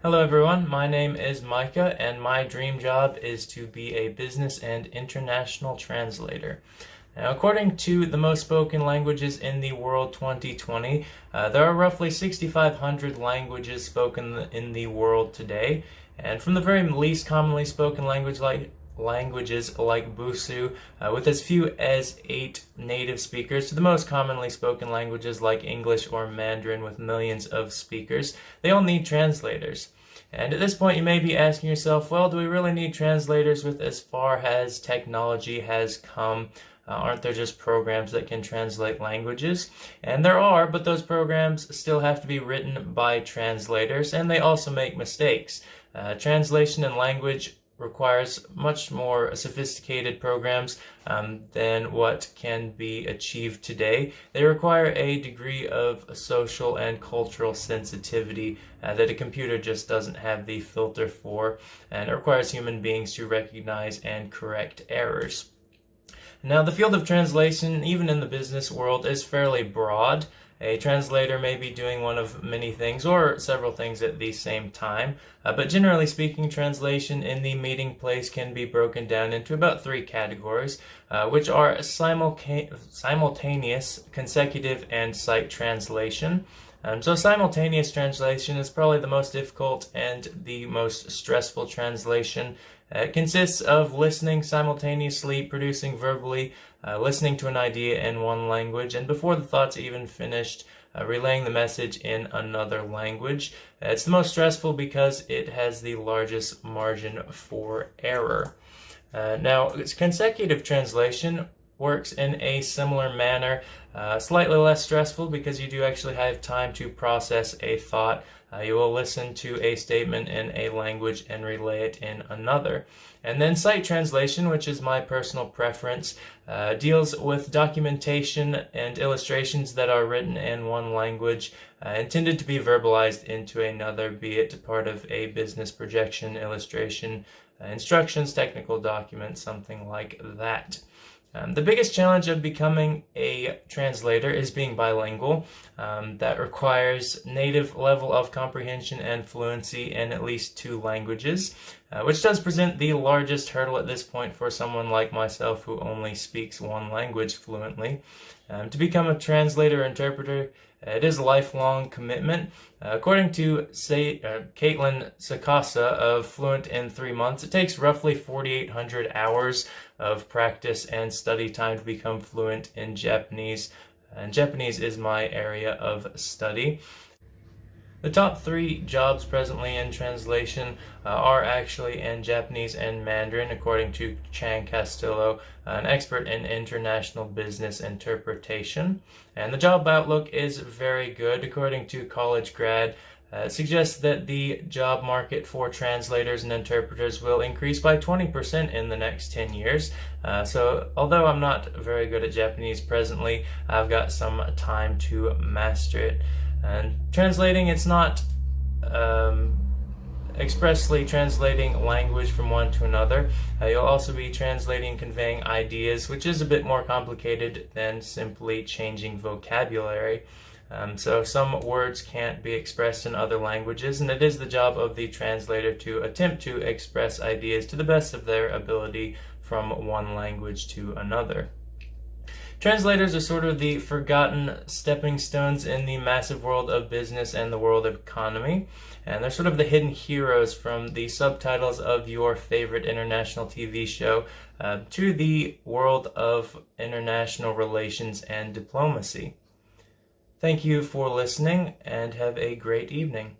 Hello everyone, my name is Micah and my dream job is to be a business and international translator. Now, according to the most spoken languages in the world 2020, there are roughly 6,500 languages spoken in the world today. And from the very least commonly spoken languages like Busuu, with as few as 8 native speakers, to the most commonly spoken languages like English or Mandarin with millions of speakers, they all need translators. And at this point, you may be asking yourself, well, do we really need translators with as far as technology has come? Aren't there just programs that can translate languages? And there are, but those programs still have to be written by translators, and they also make mistakes. Translation and language requires much more sophisticated programs than what can be achieved today. They require a degree of social and cultural sensitivity that a computer just doesn't have the filter for, and it requires human beings to recognize and correct errors. Now, the field of translation, even in the business world, is fairly broad. A translator may be doing one of many things or several things at the same time, but generally speaking, translation in the meeting place can be broken down into about 3 categories, which are simultaneous, consecutive, and sight translation. So simultaneous translation is probably the most difficult and the most stressful translation. It consists of listening simultaneously, producing verbally, listening to an idea in one language, and before the thought's even finished, relaying the message in another language. It's the most stressful because it has the largest margin for error. Now, consecutive translation works in a similar manner, slightly less stressful because you do actually have time to process a thought. You will listen to a statement in a language and relay it in another. And then sight translation, which is my personal preference, deals with documentation and illustrations that are written in one language, intended to be verbalized into another, be it part of a business projection, illustration, instructions, technical document, something like that. The biggest challenge of becoming a translator is being bilingual. That requires native level of comprehension and fluency in at least 2 languages, which does present the largest hurdle at this point for someone like myself who only speaks one language fluently. To become a translator or interpreter, it is a lifelong commitment. According to Caitlin Sakasa of Fluent in 3 Months, it takes roughly 4,800 hours of practice and study time to become fluent in Japanese. And Japanese is my area of study. The top 3 jobs presently in translation are actually in Japanese and Mandarin, according to Chan Castillo, an expert in international business interpretation. And the job outlook is very good. According to College Grad, it suggests that the job market for translators and interpreters will increase by 20% in the next 10 years. So although I'm not very good at Japanese presently, I've got some time to master it. And translating, it's not expressly translating language from one to another. You'll also be translating, conveying ideas, which is a bit more complicated than simply changing vocabulary. So some words can't be expressed in other languages, and it is the job of the translator to attempt to express ideas to the best of their ability from one language to another. Translators are sort of the forgotten stepping stones in the massive world of business and the world of economy. And they're sort of the hidden heroes from the subtitles of your favorite international TV show to the world of international relations and diplomacy. Thank you for listening and have a great evening.